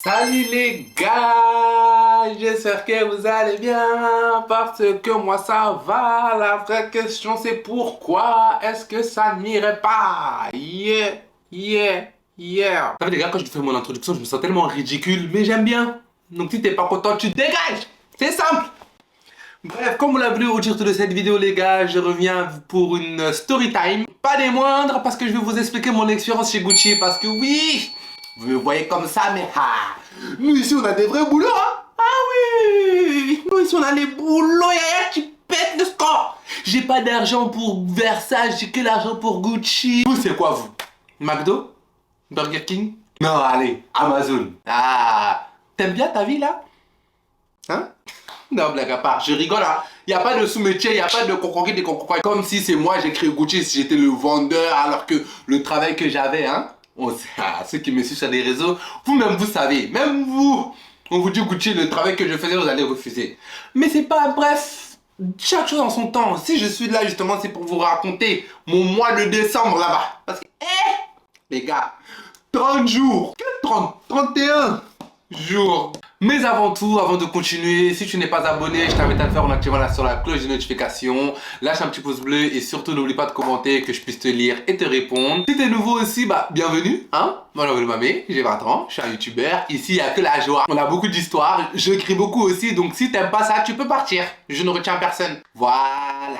Salut les gars, j'espère que vous allez bien parce que moi ça va. La vraie question c'est pourquoi est-ce que ça n'irait pas? Yeah. Vous savez les gars, quand je fais mon introduction, je me sens tellement ridicule, mais j'aime bien. Donc si t'es pas content, tu te dégages. C'est simple. Bref, comme vous l'avez vu au titre de cette vidéo les gars, je reviens pour une story time. Pas des moindres parce que je vais vous expliquer mon expérience chez Gucci parce que oui, vous me voyez comme ça mais nous ici on a des vrais boulots hein. Ah oui, nous ici on a les boulots qui pètent le score. J'ai pas d'argent pour Versace, j'ai que l'argent pour Gucci. Vous c'est quoi vous? McDo? Burger King? Non allez, Amazon. Ah, t'aimes bien ta vie là? Hein? Non, blague à part, je rigole hein. Y a pas de sous-métier, y a pas de concours des concours. Comme si c'est moi j'ai créé Gucci, si j'étais le vendeur alors que le travail que j'avais hein. Ceux qui me suivent sur les réseaux, vous-même vous savez, même vous, on vous dit Gucci, le travail que je faisais, vous allez refuser. Mais c'est pas, bref, chaque chose en son temps. Si je suis là justement, c'est pour vous raconter mon mois de décembre là-bas. Parce que, les gars, 30 jours, que 30, 31 jours. Mais avant tout, avant de continuer, si tu n'es pas abonné, je t'invite à le faire en activant sur la cloche de notification. Lâche un petit pouce bleu et surtout n'oublie pas de commenter que je puisse te lire et te répondre. Si t'es nouveau aussi, bah bienvenue, hein. Moi je m'appelle Mamé, j'ai 20 ans, je suis un youtubeur. Ici il n'y a que la joie. On a beaucoup d'histoires, j'écris beaucoup aussi, donc si t'aimes pas ça, tu peux partir. Je ne retiens personne. Voilà.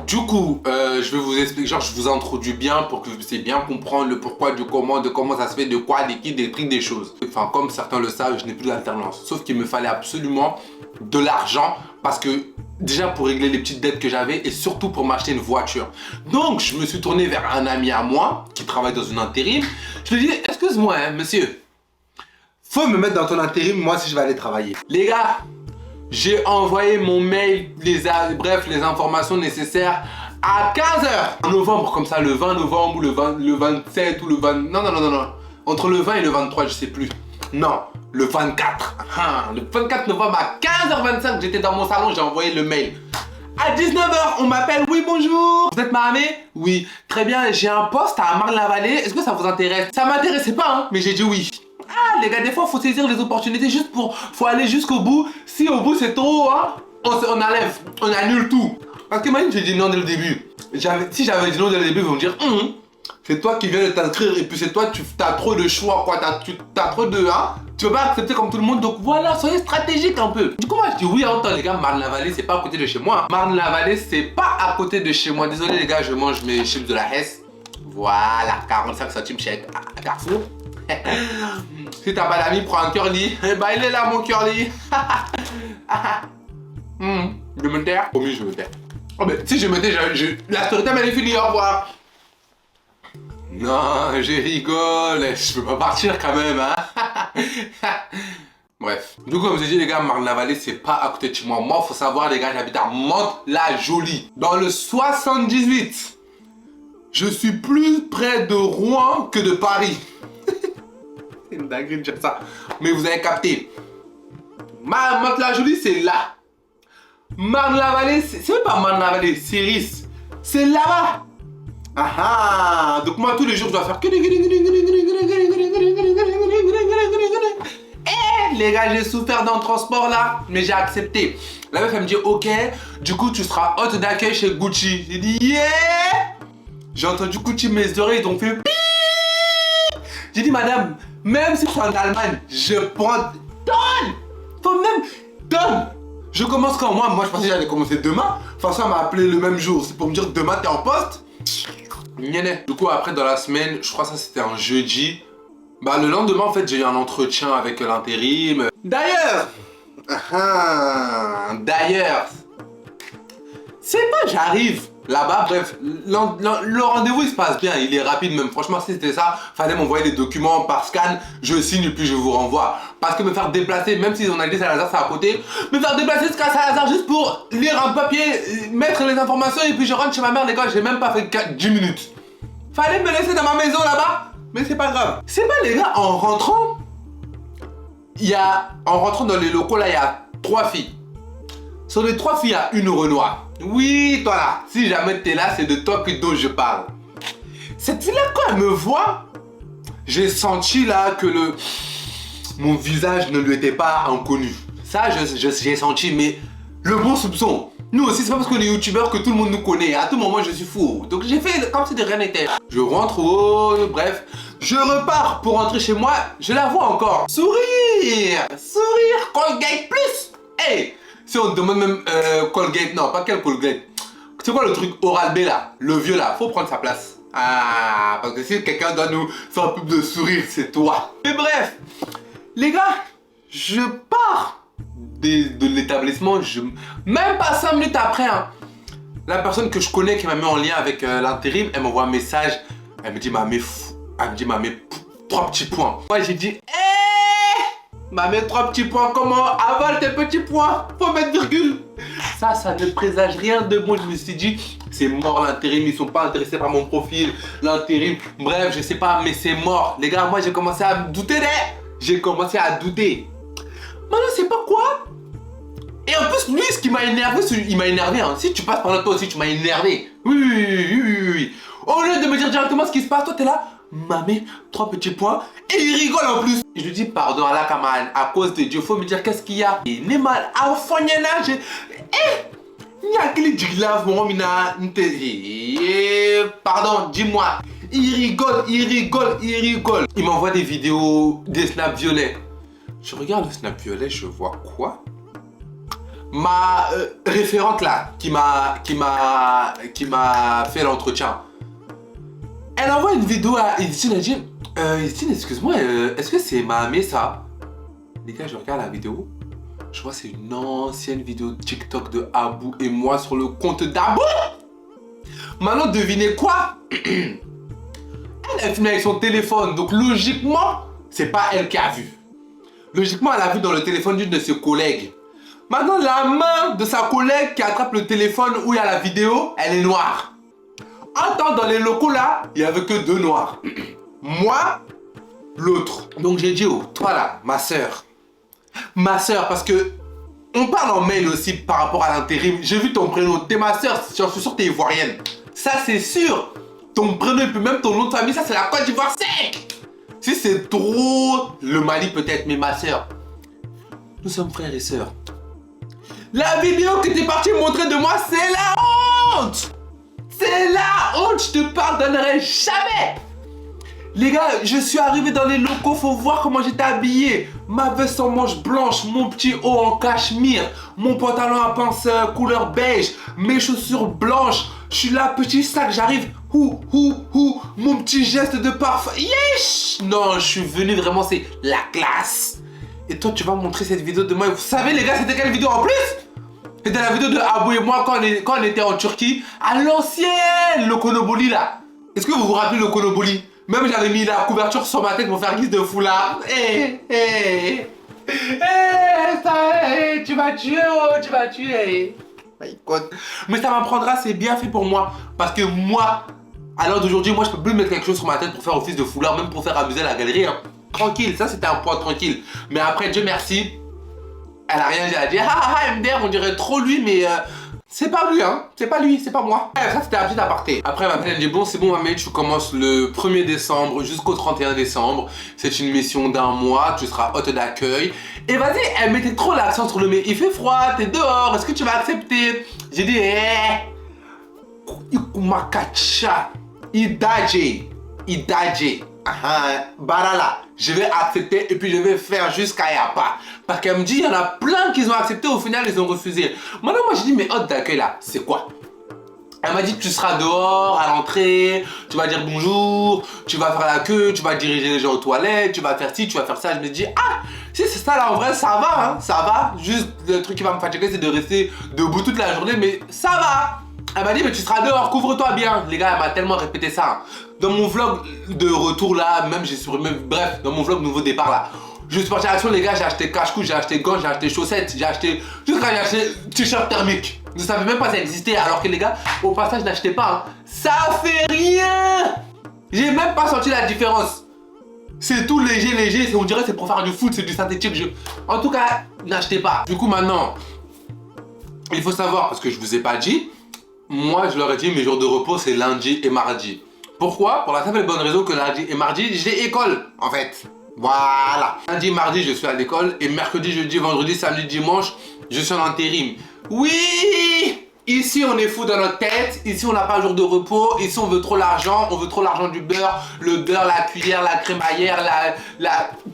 Du coup, je vais vous expliquer, genre je vous introduis bien pour que vous puissiez bien comprendre le pourquoi, du comment, de comment ça se fait, de quoi, des qui, des trucs, des choses. Enfin, comme certains le savent, je n'ai plus d'alternance. Sauf qu'il me fallait absolument de l'argent parce que déjà pour régler les petites dettes que j'avais et surtout pour m'acheter une voiture. Donc, je me suis tourné vers un ami à moi qui travaille dans une intérim. Je lui ai dit, excuse-moi, hein, monsieur, faut me mettre dans ton intérim, moi si je vais aller travailler. Les gars, j'ai envoyé mon mail, bref, les informations nécessaires à 15h. En novembre, comme ça, le 20 novembre ou le 27 ou le 20... Non. Entre le 20 et le 23, je sais plus. Non, le 24. Le 24 novembre à 15h25, j'étais dans mon salon, j'ai envoyé le mail. À 19h, on m'appelle, oui bonjour. Vous êtes Mahamé? Oui, très bien, j'ai un poste à Marne-la-Vallée, est-ce que ça vous intéresse? Ça m'intéressait pas, hein, mais j'ai dit oui. Ah les gars, des fois faut saisir les opportunités juste pour... Faut aller jusqu'au bout. Si au bout c'est trop, hein, on enlève, on annule tout. Parce que imagine j'ai dit non dès le début. Si j'avais dit non dès le début, ils vont me dire c'est toi qui viens de t'inscrire et puis c'est toi, tu as trop de choix quoi, t'as trop de... Hein, tu veux pas accepter comme tout le monde, donc voilà, soyez stratégique un peu. Du coup moi je dis oui, en temps les gars, Marne-la-Vallée c'est pas à côté de chez moi. Marne-la-Vallée c'est pas à côté de chez moi. Désolé les gars, je mange mes chips de la Hesse. Voilà, 45 centimes chez Carrefour. Si t'as pas d'amis, prends un curly. Bah il est là mon curly. Je me taire. Promis, je me taire. Oh mais si je me tais, la story time elle est finie, au revoir. Non, je rigole. Je peux pas partir quand même, hein. Bref. Du coup, comme je vous ai dit, les gars, Marne-la-Vallée, c'est pas à côté de chez moi. Moi, faut savoir, les gars, j'habite à Mantes-la-Jolie. Dans le 78. Je suis plus près de Rouen que de Paris. C'est une dinguerie de dire ça. Mais vous avez capté. Mantes-la-Jolie, c'est là. Marne-la-Vallée, c'est même pas Marne-la-Vallée, c'est Riss. C'est là-bas. Ah, donc moi, tous les jours, je dois faire... Eh, les gars, j'ai souffert dans le transport, là. Mais j'ai accepté. La meuf, elle me dit, ok, du coup, tu seras hôte d'accueil chez Gucci. J'ai dit, yeah. J'ai entendu Gucci, mes oreilles, donc fait... J'ai dit, madame, même si je suis en Allemagne, je prends... Donne. Faut même... Donne. Je commence quand moi je pensais que j'allais commencer demain. François m'a appelé le même jour. C'est pour me dire demain t'es en poste. Du coup après dans la semaine, je crois que ça c'était un jeudi. Bah le lendemain en fait j'ai eu un entretien avec l'intérim. D'ailleurs, c'est pas j'arrive là-bas, bref, le rendez-vous il se passe bien, il est rapide même. Franchement si c'était ça, fallait m'envoyer des documents par scan, je signe puis je vous renvoie. Parce que me faire déplacer, même si on a dit Saint-Lazare c'est à côté, me faire déplacer jusqu'à Saint-Lazare juste pour lire un papier, mettre les informations et puis je rentre chez ma mère, les gars, j'ai même pas fait 10 minutes. Fallait me laisser dans ma maison là-bas, mais c'est pas grave. C'est pas les gars, en rentrant dans les locaux là, il y a 3 filles. Sur les 3 filles, il y a une Renoir. Oui, toi là. Si jamais t'es là, c'est de toi dont je parle. Cette fille-là, quand elle me voit, j'ai senti là que mon visage ne lui était pas inconnu. Ça, j'ai senti, mais le bon soupçon. Nous aussi, c'est pas parce qu'on est youtubeurs que tout le monde nous connaît. À tout moment, je suis fou. Donc j'ai fait comme si de rien n'était. Je rentre, bref. Je repars pour rentrer chez moi. Je la vois encore. Sourire. Sourire. Colgate plus. Hey, si on demande même Colgate, non, pas quel Colgate. C'est quoi le truc Oral-B là? Le vieux là, faut prendre sa place. Ah, parce que si quelqu'un doit nous faire un pub de sourire, c'est toi. Mais bref, les gars, je pars de l'établissement, même pas 5 minutes après, hein, la personne que je connais qui m'a mis en lien avec l'intérim, elle m'envoie un message, elle me dit, Mamé, 3 petits points. Moi j'ai dit, Mamé, 3 petits points, comment? Avale tes petits points, faut mettre virgule. Ça ne présage rien de bon. Je me suis dit, c'est mort l'intérim, ils sont pas intéressés par mon profil, l'intérim, bref, je sais pas, mais c'est mort. Les gars, moi j'ai commencé à douter, j'ai commencé à douter. Maintenant, c'est pas quoi. Et en plus, lui, ce qui m'a énervé, il m'a énervé. Hein. Si tu passes par là, toi aussi, tu m'as énervé. Oui. Au lieu de me dire directement ce qui se passe, toi, t'es là. Mamé, 3 petits points. Et il rigole en plus. Et je lui dis, pardon à la camarade, à cause de Dieu, faut me dire qu'est-ce qu'il y a. Il est mal. À fond, il y en a. Il y a quel grillage, mon mina. Pardon, dis-moi. Il rigole. Il m'envoie des vidéos, des snaps violets. Je regarde le snap violet, je vois quoi? Ma référente là, qui m'a fait l'entretien. Elle envoie une vidéo à Edithine, elle dit Edithine, excuse-moi, est-ce que c'est Mamé ça? Les gars, je regarde la vidéo, je vois c'est une ancienne vidéo TikTok de Abou et moi sur le compte d'Abou. Maintenant, devinez quoi? Elle filme avec son téléphone, donc logiquement, c'est pas elle qui a vu. Logiquement, elle a vu dans le téléphone d'une de ses collègues. Maintenant, la main de sa collègue qui attrape le téléphone où il y a la vidéo, elle est noire. En temps, dans les locaux là, il n'y avait que 2 noirs. Moi, l'autre. Donc j'ai dit, oh, toi là, ma soeur, parce que on parle en mail aussi par rapport à l'intérim. J'ai vu ton prénom, t'es ma soeur, j'en suis sûr que t'es ivoirienne. Ça c'est sûr. Ton prénom et puis même ton nom de famille, ça c'est la Côte d'Ivoire sec. Si c'est trop le Mali peut-être, mais ma soeur, nous sommes frères et sœurs. La vidéo que t'es parti montrer de moi, c'est la honte. C'est la honte, je te pardonnerai jamais. Les gars, je suis arrivé dans les locaux, faut voir comment j'étais habillé. Ma veste en manche blanche, mon petit haut en cachemire, mon pantalon à pince couleur beige, mes chaussures blanches. Je suis là, petit sac, j'arrive. Mon petit geste de parfum. Yesh! Non, je suis venu vraiment, c'est la classe. Et toi, tu vas me montrer cette vidéo de moi. Vous savez, les gars, c'était quelle vidéo en plus? C'était la vidéo de Abou et moi quand on était en Turquie, à l'ancienne, le Konoboli là. Est-ce que vous vous rappelez le Konoboli? Même j'avais mis la couverture sur ma tête pour faire guise de foulard. Tu vas tuer, tu vas tuer. Mais ça m'apprendra, c'est bien fait pour moi. Parce que moi, à l'heure d'aujourd'hui, moi je peux plus mettre quelque chose sur ma tête pour faire office de foulard, même pour faire amuser la galerie. Hein. Tranquille, ça c'était un point tranquille. Mais après, Dieu merci, elle a rien dit. Elle a dit, MDR, on dirait trop lui, mais c'est pas lui, hein. C'est pas lui, c'est pas moi. Ça c'était un petit aparté. Après, elle m'a dit, bon, c'est bon, Mamé, tu commences le 1er décembre jusqu'au 31 décembre. C'est une mission d'1 mois, tu seras hôte d'accueil. Et vas-y, elle mettait trop l'accent sur le mais. Il fait froid, t'es dehors, est-ce que tu vas accepter? J'ai dit, Ikumakacha, Idaje. Barala, je vais accepter et puis je vais faire jusqu'à Yapa. Parce qu'elle me dit, il y en a plein qui ont accepté, au final ils ont refusé. Maintenant moi j'ai dit, mais hôte d'accueil là, c'est quoi? Elle m'a dit, tu seras dehors à l'entrée, tu vas dire bonjour, tu vas faire la queue, tu vas diriger les gens aux toilettes, tu vas faire ci, tu vas faire ça. Je me dis, si c'est ça là en vrai, ça va, hein, ça va. Juste le truc qui va me fatiguer, c'est de rester debout toute la journée, mais ça va. Elle m'a dit, mais tu seras dehors, couvre-toi bien. Les gars, elle m'a tellement répété ça. Dans mon vlog de retour là, même j'ai supprimé, bref, dans mon vlog nouveau départ là, je suis parti à l'action, les gars, j'ai acheté cache-cou, j'ai acheté gants, j'ai acheté chaussettes, j'ai acheté t-shirt thermique. Je ne savais même pas ça existait, alors que les gars, au passage, n'achetez pas. Hein. Ça fait rien. J'ai même pas senti la différence. C'est tout léger, on dirait c'est pour faire du foot, c'est du synthétique. En tout cas, n'achetez pas. Du coup, maintenant, il faut savoir, parce que je vous ai pas dit, moi je leur ai dit mes jours de repos c'est lundi et mardi. Pourquoi? Pour la simple et bonne raison que lundi et mardi j'ai école en fait. Voilà. Lundi et mardi je suis à l'école et mercredi, jeudi, vendredi, samedi, dimanche je suis en intérim. Oui! Ici on est fou dans notre tête, ici on n'a pas un jour de repos, ici on veut trop l'argent, du beurre, le beurre, la cuillère, la crémaillère,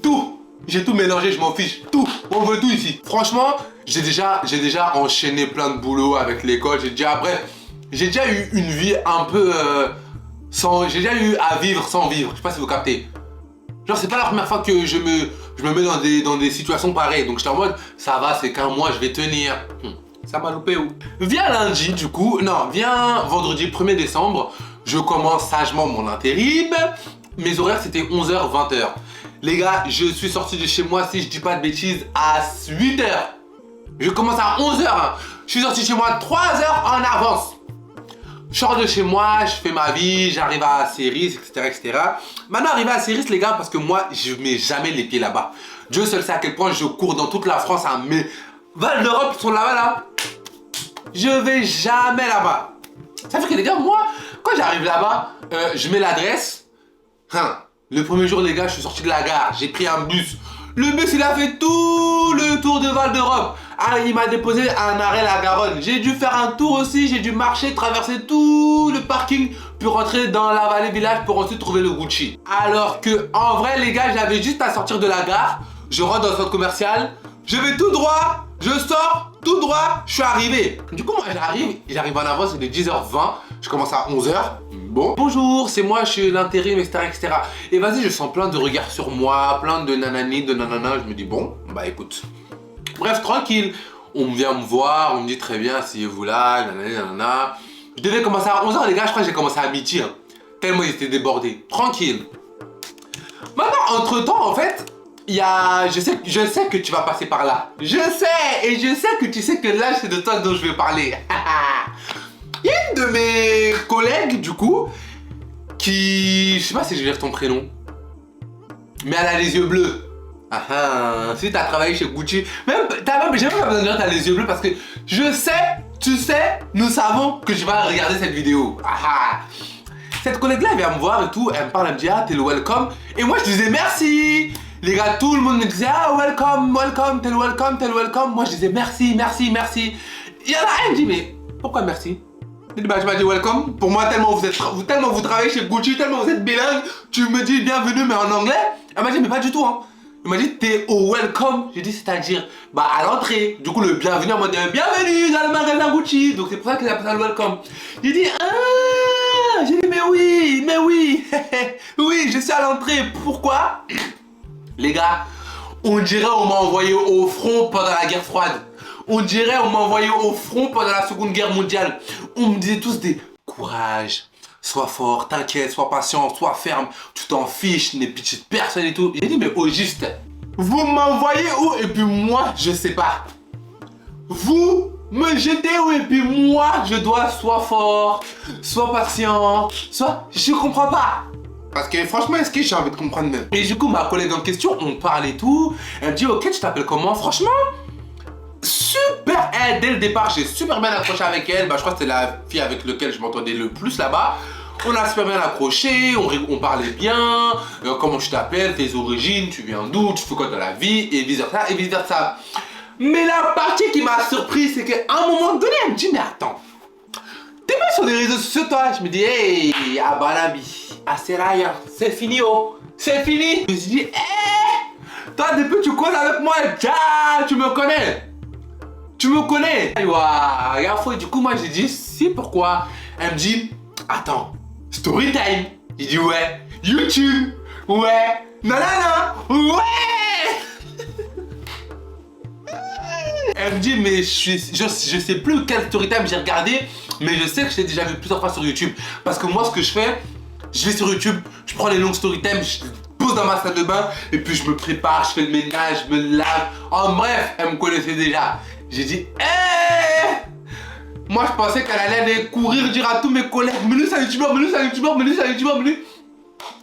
tout. J'ai tout mélangé, je m'en fiche, tout, on veut tout ici. Franchement, j'ai déjà enchaîné plein de boulot avec l'école, j'ai déjà eu une vie un peu j'ai déjà eu à vivre sans vivre, je sais pas si vous captez. Genre c'est pas la première fois que je me mets dans des situations pareilles, donc j'étais en mode, ça va, c'est qu'un mois, je vais tenir. Ça m'a loupé où? Viens lundi du coup, non, viens vendredi 1er décembre, je commence sagement mon intérim. Mes horaires c'était 11h, 20h. Les gars, je suis sorti de chez moi, si je dis pas de bêtises, à 8h. Je commence à 11h. Hein. Je suis sorti de chez moi 3h en avance. Je sors de chez moi, je fais ma vie, j'arrive à Céris, etc. Maintenant, arrivé à Céris, les gars, parce que moi, je mets jamais les pieds là-bas. Dieu seul sait à quel point je cours dans toute la France, hein, mais Val d'Europe, ils sont là-bas, là. Je vais jamais là-bas. Ça fait que les gars, moi, quand j'arrive là-bas, je mets l'adresse. Le premier jour, les gars, je suis sorti de la gare, j'ai pris un bus. Le bus, il a fait tout le tour de Val d'Europe. Ah, il m'a déposé à un arrêt la Garonne. J'ai dû faire un tour aussi, j'ai dû marcher, traverser tout le parking, puis rentrer dans la vallée village pour ensuite trouver le Gucci. Alors que, en vrai, les gars, j'avais juste à sortir de la gare, je rentre dans le centre commercial, je vais tout droit, je sors, tout droit, je suis arrivé. Du coup, moi, j'arrive en avance, il est 10h20, je commence à 11h. Bon, bonjour, c'est moi, je suis l'intérim, etc. Et vas-y, je sens plein de regards sur moi, plein de nanani, de nanana. Je me dis, bon, bah écoute. Bref, tranquille. On vient me voir, on me dit très bien, asseyez-vous là, nanani, nanana. Je devais commencer à 11h, les gars, je crois que j'ai commencé à midi. Hein, tellement ils étaient débordés. Tranquille. Maintenant, entre-temps, en fait, je sais que tu vas passer par là. Je sais, et je sais que tu sais que là, c'est de toi dont je vais parler. Il y a une de mes collègues, du coup, qui... Je sais pas si je vais dire ton prénom. Mais elle a les yeux bleus. Si t'as travaillé chez Gucci... J'ai même pas besoin de dire que t'as les yeux bleus parce que je sais, tu sais, nous savons que je vais regarder cette vidéo. Cette collègue-là, elle vient me voir et tout, elle me parle, elle me dit, ah, t'es le welcome. Et moi, je disais merci. Les gars, tout le monde me disait, ah, welcome, t'es le welcome. Moi, je disais merci. Il y en a un qui me dit, mais pourquoi merci? Je m'as dit welcome. Pour moi, tellement vous travaillez chez Gucci, tellement vous êtes bilingue, tu me dis bienvenue, mais en anglais. Elle m'a dit, mais pas du tout, hein. Elle m'a dit, t'es au welcome. J'ai dit, c'est-à-dire, bah, à l'entrée. Du coup, le bienvenue en mode, bienvenue dans le magasin Gucci. Donc, c'est pour ça qu'il appelle ça le welcome. J'ai dit, ah, j'ai dit, mais oui. Oui, je suis à l'entrée. Pourquoi? Les gars, on dirait on m'a envoyé au front pendant la guerre froide. On dirait on m'a envoyé au front pendant la Seconde Guerre mondiale. On me disait tous des courage, sois fort, t'inquiète, sois patient, sois ferme, tu t'en fiches, les petites personnes et tout. J'ai dit mais au juste, vous m'envoyez où et puis moi je sais pas. Vous me jetez où et puis moi je dois sois fort, sois patient, je comprends pas. Parce que franchement, est-ce que j'ai envie de comprendre même? Et du coup, ma collègue en question, on parle et tout. Elle me dit, ok, tu t'appelles comment? Franchement, super. Dès le départ, j'ai super bien accroché avec elle. Bah, je crois que c'était la fille avec laquelle je m'entendais le plus là-bas. On a super bien accroché, on parlait bien. Comment tu t'appelles, tes origines, tu viens d'où, tu fais quoi dans la vie, et vice versa, et vice versa. Mais la partie qui m'a surpris, c'est qu'à un moment donné, elle me dit, mais attends, t'es pas sur les réseaux sociaux, toi? Je me dis, hey, Abanabi. Ah c'est rien, c'est fini c'est fini. Je me suis dit, toi depuis tu causes avec moi, tu me connais. Et du coup moi j'ai dit, si pourquoi? Elle me dit, attends, story time. J'ai dit ouais, YouTube, ouais, nanana, ouais. Elle me dit, mais je sais plus quel story time j'ai regardé, mais je sais que je l'ai déjà vu plusieurs fois sur YouTube. Parce que moi ce que je fais, je vais sur YouTube, je prends les longues story time, je pose dans ma salle de bain et puis je me prépare, je fais le ménage, je me lave. En bref, elle me connaissait déjà. J'ai dit, moi je pensais qu'elle allait aller courir, dire à tous mes collègues, menu c'est un youtubeur.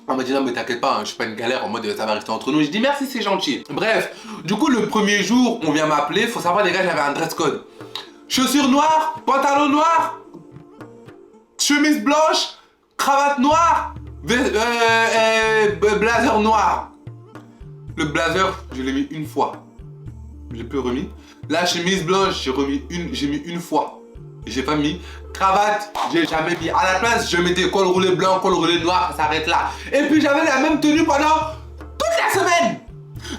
Elle m'a dit non mais t'inquiète pas, hein, je suis pas une galère en mode ça va rester entre nous. Je dis merci, c'est gentil. Bref, du coup le premier jour on vient m'appeler, faut savoir les gars, j'avais un dress code. chaussures noires, pantalon noir, chemise blanche, cravate noire, blazer noir. Le blazer, je l'ai mis une fois. Je l'ai plus remis. La chemise blanche, j'ai mis une fois. J'ai pas mis. Cravate, j'ai jamais mis. À la place, je mettais col roulé blanc, col roulé noir, ça s'arrête là. Et puis j'avais la même tenue pendant toute la semaine.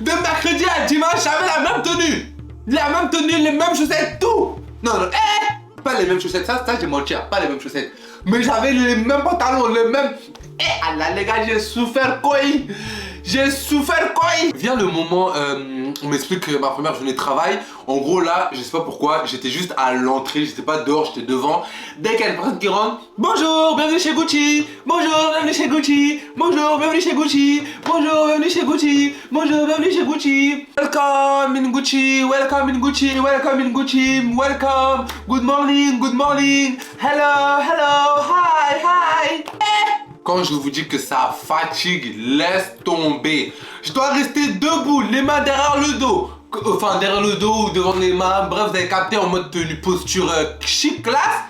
De mercredi à dimanche, j'avais la même tenue. La même tenue, les mêmes chaussettes, tout. Non, pas les mêmes chaussettes, ça j'ai menti, pas les mêmes chaussettes. Mais j'avais les mêmes pantalons, les mêmes... Allah les gars, j'ai souffert quoi. J'ai souffert quoi. Vient le moment, on m'explique ma première journée de travail. En gros là, je sais pas pourquoi, j'étais juste à l'entrée, j'étais pas dehors, j'étais devant. Dès qu'il y a une personne qui rentre, bonjour, bienvenue chez Gucci. Bonjour, bienvenue chez Gucci. Bonjour, bienvenue chez Gucci. Bonjour, bienvenue chez Gucci. Bonjour, bienvenue chez Gucci. Welcome in Gucci, welcome in Gucci, welcome in Gucci, welcome. Good morning, good morning. Hello, hello, hi, hi. Quand je vous dis que ça fatigue, laisse tomber. Je dois rester debout, les mains derrière le dos. Enfin, derrière le dos ou devant les mains. Bref, vous avez capté en mode tenue, posture chic, classe.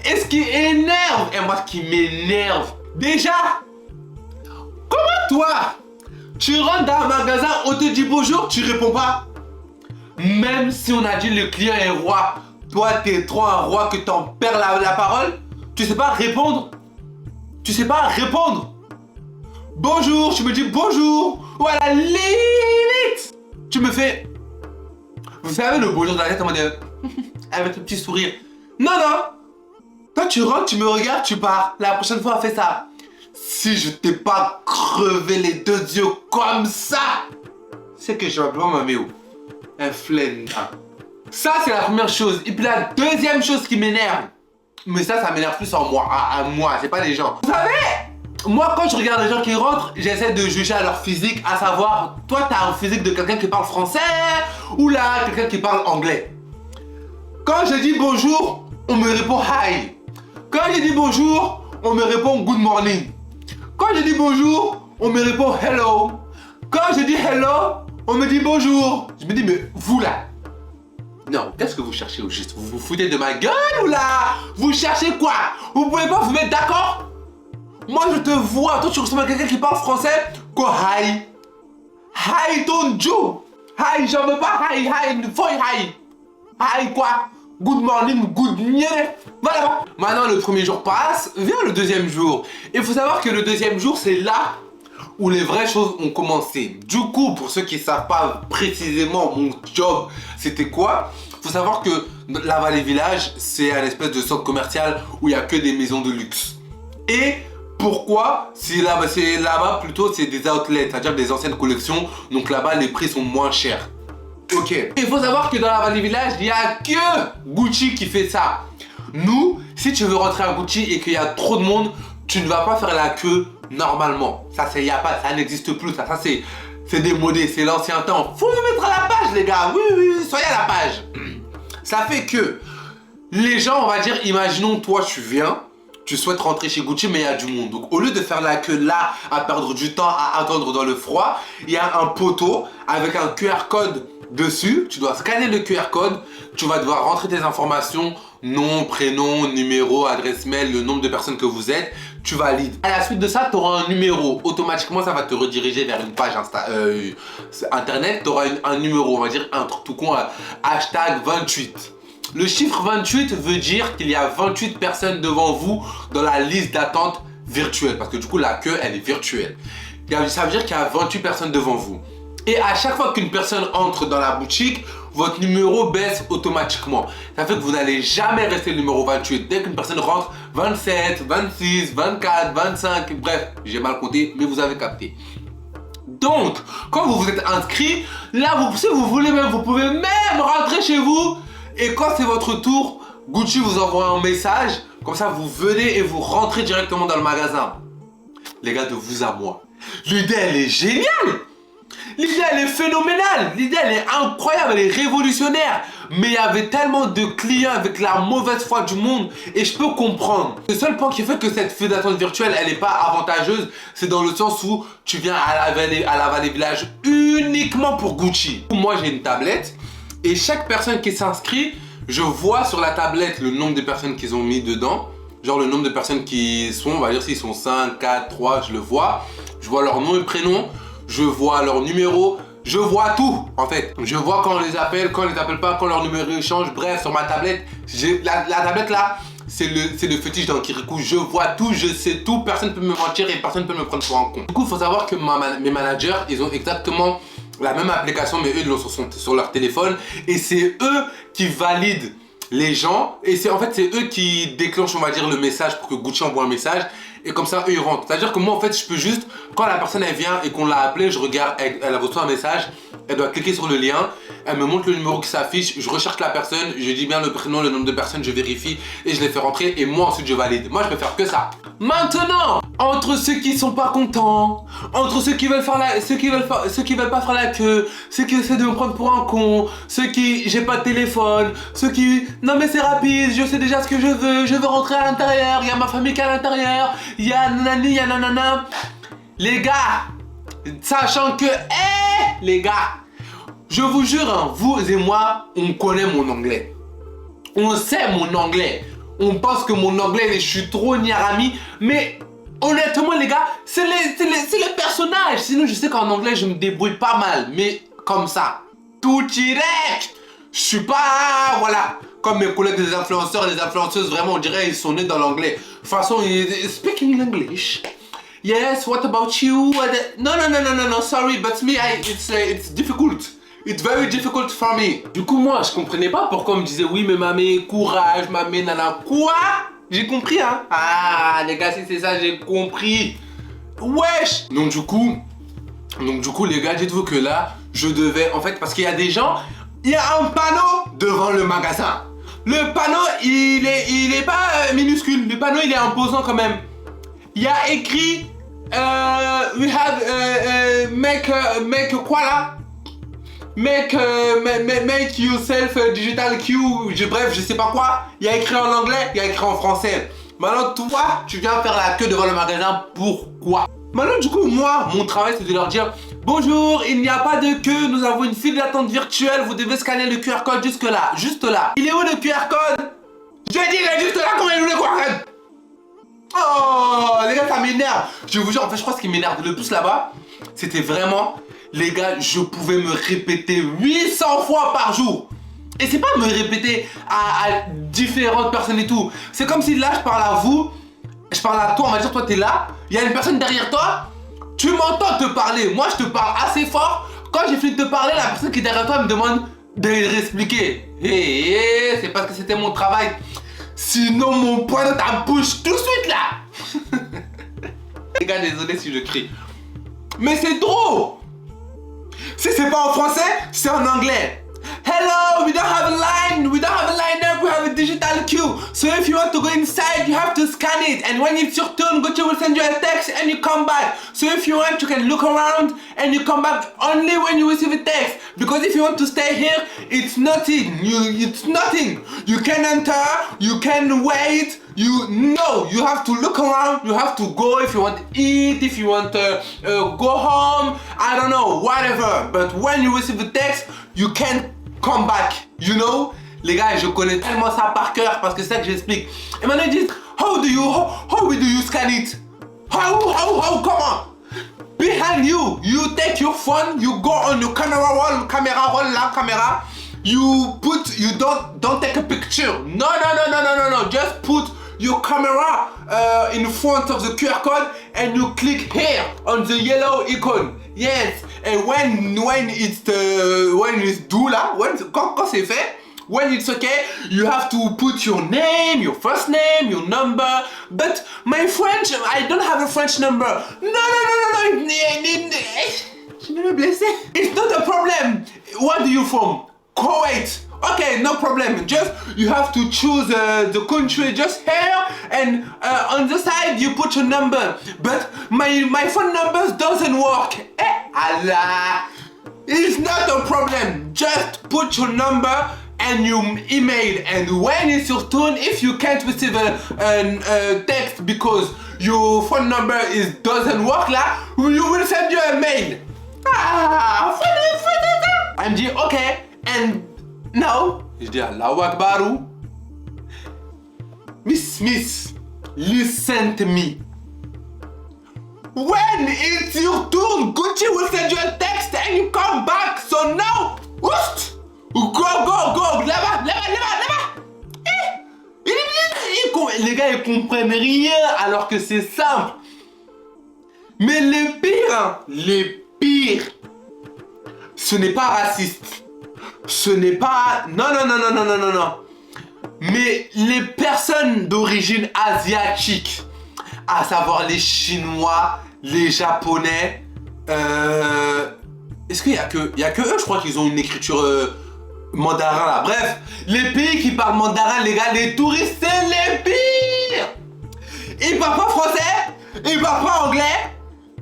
Et ce qui énerve, et moi ce qui m'énerve, déjà, comment toi, tu rentres dans un magasin, on te dit bonjour, tu réponds pas. Même si on a dit le client est roi, toi t'es trop un roi que t'en perds la parole, tu sais pas répondre. Tu sais pas répondre. Bonjour, tu me dis bonjour. Voilà, limite. Tu me fais... Vous savez le bonjour de la tête en mode... avec le petit sourire. Non, non. Toi, tu rentres, tu me regardes, tu pars. La prochaine fois, fais ça. Si je t'ai pas crevé les deux yeux comme ça, c'est que je vais pas m'amener où. Un flemme. Ça, c'est la première chose. Et puis la deuxième chose qui m'énerve. Mais ça m'énerve plus en moi, à moi, c'est pas les gens. Vous savez, moi quand je regarde les gens qui rentrent, j'essaie de juger à leur physique, à savoir, toi t'as un physique de quelqu'un qui parle français ou là, quelqu'un qui parle anglais. Quand je dis bonjour, on me répond hi. Quand je dis bonjour, on me répond good morning. Quand je dis bonjour, on me répond hello. Quand je dis hello, on me dit bonjour. Je me dis, mais vous là, non, qu'est-ce que vous cherchez au juste? Vous vous foutez de ma gueule ou là? Vous cherchez quoi? Vous pouvez pas vous mettre d'accord? Moi je te vois, toi tu ressembles à quelqu'un qui parle français. Quoi, hi? Hi don't you? Hi, j'en veux pas, hi, foi hi. Hi quoi? Good morning, good night. Voilà. Maintenant le premier jour passe, vient le deuxième jour. Il faut savoir que le deuxième jour c'est là où les vraies choses ont commencé. Du coup, pour ceux qui ne savent pas précisément mon job, c'était quoi? Faut savoir que la Vallée Village, c'est un espèce de centre commercial où il n'y a que des maisons de luxe. Et pourquoi? C'est là-bas plutôt, c'est des outlets, c'est-à-dire des anciennes collections. Donc là-bas, les prix sont moins chers. Ok. Il faut savoir que dans la Vallée Village, il n'y a que Gucci qui fait ça. Nous, si tu veux rentrer à Gucci et qu'il y a trop de monde, tu ne vas pas faire la queue normalement. Ça, ça n'existe plus. Ça c'est démodé, c'est l'ancien temps. Faut me mettre à la page, les gars. Oui, soyez à la page. Ça fait que les gens, on va dire, imaginons, toi, tu viens, tu souhaites rentrer chez Gucci, mais il y a du monde. Donc, au lieu de faire la queue là, à perdre du temps, à attendre dans le froid, il y a un poteau avec un QR code dessus. Tu dois scanner le QR code. Tu vas devoir rentrer tes informations, nom, prénom, numéro, adresse mail, le nombre de personnes que vous êtes. Tu valides. À la suite de ça, tu auras un numéro. Automatiquement, ça va te rediriger vers une page internet. Tu auras un numéro, on va dire un truc tout con, hashtag 28. Le chiffre 28 veut dire qu'il y a 28 personnes devant vous dans la liste d'attente virtuelle. Parce que du coup, la queue, elle est virtuelle. Ça veut dire qu'il y a 28 personnes devant vous. Et à chaque fois qu'une personne entre dans la boutique, votre numéro baisse automatiquement. Ça fait que vous n'allez jamais rester le numéro 28. Dès qu'une personne rentre, 27, 26, 24, 25, bref, j'ai mal compté, mais vous avez capté. Donc, quand vous vous êtes inscrit, là, si vous voulez même, vous pouvez même rentrer chez vous. Et quand c'est votre tour, Gucci vous envoie un message. Comme ça, vous venez et vous rentrez directement dans le magasin. Les gars, de vous à moi. L'idée, elle est géniale. L'idée, elle est phénoménale. L'idée, elle est incroyable, elle est révolutionnaire. Mais il y avait tellement de clients avec la mauvaise foi du monde. Et je peux comprendre. Le seul point qui fait que cette file d'attente virtuelle, elle n'est pas avantageuse, c'est dans le sens où tu viens à la Vallée Village uniquement pour Gucci. Moi, j'ai une tablette. Et chaque personne qui s'inscrit, je vois sur la tablette le nombre de personnes qu'ils ont mis dedans. Genre le nombre de personnes qui sont, on va dire s'ils sont 5, 4, 3, je le vois. Je vois leur nom et prénom, je vois leur numéro, je vois tout en fait. Je vois quand on les appelle, quand on les appelle pas, quand leur numéro change. Bref, sur ma tablette, la tablette là, c'est le fétiche dans Kirikou. Je vois tout, je sais tout, personne ne peut me mentir et personne ne peut me prendre pour un con. Du coup, il faut savoir que mes managers, ils ont exactement la même application, mais eux, ils l'ont sur leur téléphone. Et c'est eux qui valident les gens. Et c'est eux qui déclenchent, on va dire, le message pour que Gucci envoie un message. Et comme ça, eux, ils rentrent. C'est-à-dire que moi, en fait, je peux juste, quand la personne, elle vient et qu'on l'a appelée, je regarde, elle a reçu un message, elle doit cliquer sur le lien, elle me montre le numéro qui s'affiche, je recherche la personne, je dis bien le prénom, le nombre de personnes, je vérifie et je les fais rentrer et moi, ensuite, je valide. Moi, je peux faire que ça. Maintenant, entre ceux qui sont pas contents, entre ceux qui veulent faire ceux qui veulent pas faire la queue, ceux qui essaient de me prendre pour un con, ceux qui, j'ai pas de téléphone, ceux qui, non mais c'est rapide, je sais déjà ce que je veux rentrer à l'intérieur, il y a ma famille qui est à l'intérieur, il y a nanani, il y a nanana. Les gars, sachant que, les gars, je vous jure, hein, vous et moi, on connaît mon anglais. On sait mon anglais. On pense que mon anglais, je suis trop Nyarami, mais honnêtement les gars, c'est les personnages. Sinon je sais qu'en anglais je me débrouille pas mal, mais comme ça, tout direct. Je suis pas, voilà, comme mes collègues des influenceurs et des influenceuses, vraiment on dirait ils sont nés dans l'anglais. De toute façon, speaking English. Yes, what about you? No, sorry, but me, it's difficult. It's very difficult for me. Du coup, moi, je comprenais pas pourquoi on me disait oui, mais mamé, courage, mamé, nana. Quoi? J'ai compris, hein? Ah, les gars, si c'est ça, j'ai compris. Wesh! Donc, du coup, les gars, dites-vous que là, je devais, en fait, parce qu'il y a des gens, il y a un panneau devant le magasin. Le panneau, il est pas minuscule. Le panneau, il est imposant quand même. Il y a écrit, we have, make quoi là? Make yourself digital queue, bref, je sais pas quoi. Il y a écrit en anglais, il y a écrit en français. Maintenant, toi, tu viens faire la queue devant le magasin, pourquoi? Maintenant, du coup, moi, mon travail, c'est de leur dire bonjour, il n'y a pas de queue, nous avons une file d'attente virtuelle, vous devez scanner le QR code jusque là, juste là. Il est où le QR code? J'ai dit, il est juste là, comment il est où le QR code? Oh, les gars, ça m'énerve. Je vous jure, en fait, je crois que ce qui m'énerve le plus là-bas, c'était vraiment. Les gars, je pouvais me répéter 800 fois par jour. Et c'est pas me répéter à différentes personnes et tout. C'est comme si là, je parle à vous, je parle à toi, on va dire, toi, t'es là, il y a une personne derrière toi, tu m'entends te parler. Moi, je te parle assez fort. Quand j'ai fini de te parler, la personne qui est derrière toi me demande de réexpliquer. C'est parce que c'était mon travail. Sinon, mon poing dans ta bouche tout de suite, là. Les gars, désolé si je crie. Mais c'est drôle. Si c'est pas en français, c'est en anglais. Hello, we don't have a line, we don't have a lineup, we have a digital queue. So if you want to go inside, you have to scan it. And when it's your turn, Gucci will send you a text and you come back. So if you want, you can look around and you come back only when you receive a text. Because if you want to stay here, it's nothing. It's nothing. You can enter, you can wait. You have to look around, you have to go if you want to eat, if you want to go home, I don't know, whatever. But when you receive the text, you can come back, you know? Les gars, je connais tellement ça par cœur parce que c'est ça que j'explique. Et maintenant ils disent, how do you scan it? How, come on? Behind you, you take your phone, you go on your camera roll, you don't take a picture. No, just put your camera in front of the QR code and you click here on the yellow icon. Yes, and when it's do là, quand c'est fait, when it's okay, you have to put your name, your first name, your number. But my French, I don't have a French number. No. Je vais me blesser. It's not a problem. Where do you from? Kuwait. Okay, no problem. Just you have to choose the country just here, and on the side you put your number. But my phone number doesn't work. Allah, it's not a problem. Just put your number and your email, and when it's your turn, if you can't receive a text because your phone number doesn't work, là, you will send you a mail. I'm okay, and. No, Je dis Allahu Akbarou. Miss Smith, listen to me. When it's your turn, Gucci will send you a text and you come back. So now, oust, go. Là-bas. Les gars, ils comprennent rien alors que c'est simple. Mais les pires, ce n'est pas raciste. Ce n'est pas... Non. Mais les personnes d'origine asiatique, à savoir les Chinois, les Japonais, est-ce qu'il y a que eux, je crois qu'ils ont une écriture mandarin là. Bref, les pays qui parlent mandarin, les gars, les touristes, c'est les pires. Ils parlent pas français, ils parlent pas anglais,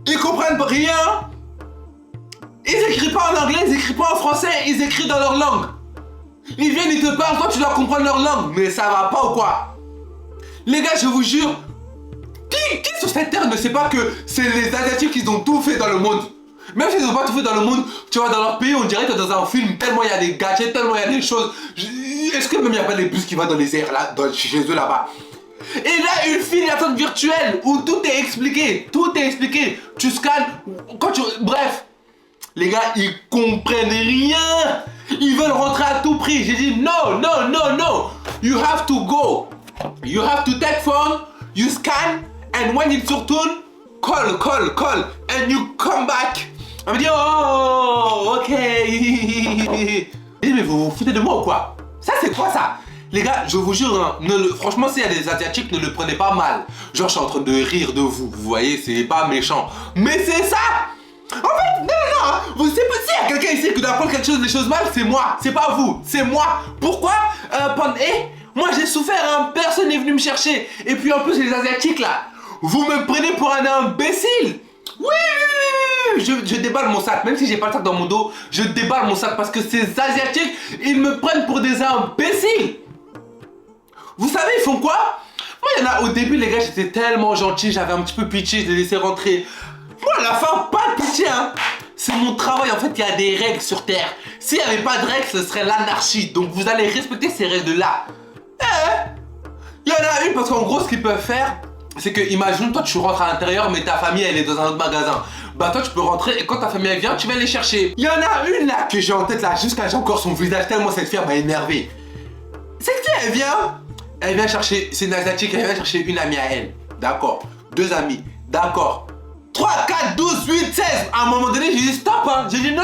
ils comprennent rien. Ils écrivent pas en anglais, ils écrivent pas en français, ils écrivent dans leur langue. Ils viennent, ils te parlent, toi tu dois comprendre leur langue. Mais ça va pas ou quoi? Les gars, je vous jure, qui sur cette terre ne sait pas que c'est les Asiatiques qui ont tout fait dans le monde? Même s'ils n'ont pas tout fait dans le monde, tu vois, dans leur pays, on dirait que dans un film, tellement il y a des gadgets, tellement il y a des choses. Est-ce que même il n'y a pas des bus qui vont dans les airs là, chez eux là-bas? Et là, une file d'attente virtuelle où tout est expliqué. Tu scannes, bref. Les gars, ils comprennent rien. Ils veulent rentrer à tout prix. J'ai dit non. You have to go. You have to take phone. You scan. And when it's your turn, call. And you come back. On me dit oh, ok. Mais vous vous foutez de moi ou quoi? Ça, c'est quoi ça? Les gars, je vous jure, hein, franchement, s'il y a des Asiatiques, ne le prenez pas mal. Genre, je suis en train de rire de vous. Vous voyez, c'est pas méchant. Mais c'est ça! En fait, non, vous savez pas, s'il y a quelqu'un ici qui doit apprendre quelque chose, des choses mal, c'est moi, c'est pas vous, c'est moi. Pourquoi moi j'ai souffert, hein, personne n'est venu me chercher. Et puis en plus, les Asiatiques là, vous me prenez pour un imbécile. Oui, je déballe mon sac, même si j'ai pas le sac dans mon dos, je déballe mon sac parce que ces Asiatiques, ils me prennent pour des imbéciles. Vous savez, ils font quoi? Moi, il y en a au début, les gars, j'étais tellement gentil, j'avais un petit peu pitié, je les laissais rentrer. Moi, à la fin, pas de pitié, hein. C'est mon travail, en fait, il y a des règles sur Terre. S'il n'y avait pas de règles, ce serait l'anarchie. Donc, vous allez respecter ces règles-là. Il y en a une, parce qu'en gros, ce qu'ils peuvent faire, c'est que, imagine, toi, tu rentres à l'intérieur, mais ta famille, elle est dans un autre magasin. Bah, toi, tu peux rentrer, et quand ta famille, elle vient, tu vas les chercher. Il y en a une, là, que j'ai en tête, là, jusqu'à j'ai encore son visage, tellement cette fille m'a énervé. Cette fille, elle vient chercher, c'est une Asiatique, elle vient chercher une amie à elle. D'accord. 2 amis. D'accord. 3, 4, 12, 8, 16. À un moment donné, j'ai dit stop, hein. J'ai dit non.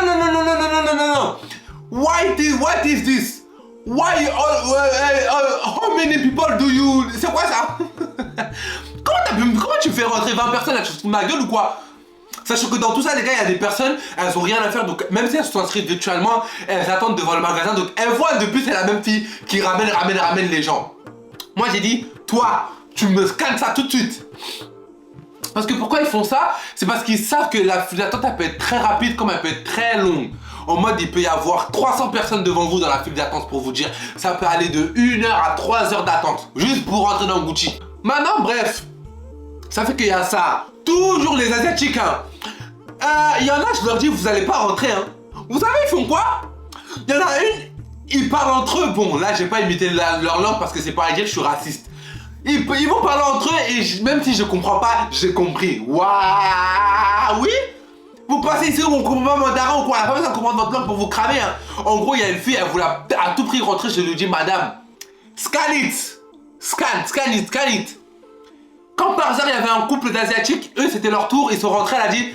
What is this? How many people do you... C'est quoi ça? Comment tu fais rentrer 20 personnes là? Tu te fous de ma gueule ou quoi? Sachant que dans tout ça, les gars, il y a des personnes, elles ont rien à faire, donc même si elles sont inscrites virtuellement, elles attendent devant le magasin, donc elles voient depuis c'est la même fille qui ramène les gens. Moi, j'ai dit, toi, tu me scannes ça tout de suite. Parce que pourquoi ils font ça? C'est parce qu'ils savent que la file d'attente, elle peut être très rapide comme elle peut être très longue. En mode, il peut y avoir 300 personnes devant vous dans la file d'attente pour vous dire. Ça peut aller de 1 heure à 3 heures d'attente, juste pour rentrer dans Gucci. Maintenant, bref, ça fait qu'il y a ça. Toujours les Asiatiques, hein. Il y en a, je leur dis, vous allez pas rentrer, hein. Vous savez, ils font quoi? Il y en a une, ils parlent entre eux. Bon, là, j'ai pas imité leur langue parce que c'est pas à dire que je suis raciste. Ils vont parler entre eux et même si je comprends pas, j'ai compris. Waouh, oui? Vous passez ici où on comprend pas mandarin ou quoi? On a pas besoin de comprendre votre langue pour vous cramer, hein. En gros, il y a une fille, elle voulait à tout prix rentrer, je lui dis, madame, scan it. Scan it. Quand par hasard, il y avait un couple d'Asiatiques, eux, c'était leur tour, ils sont rentrés, elle a dit,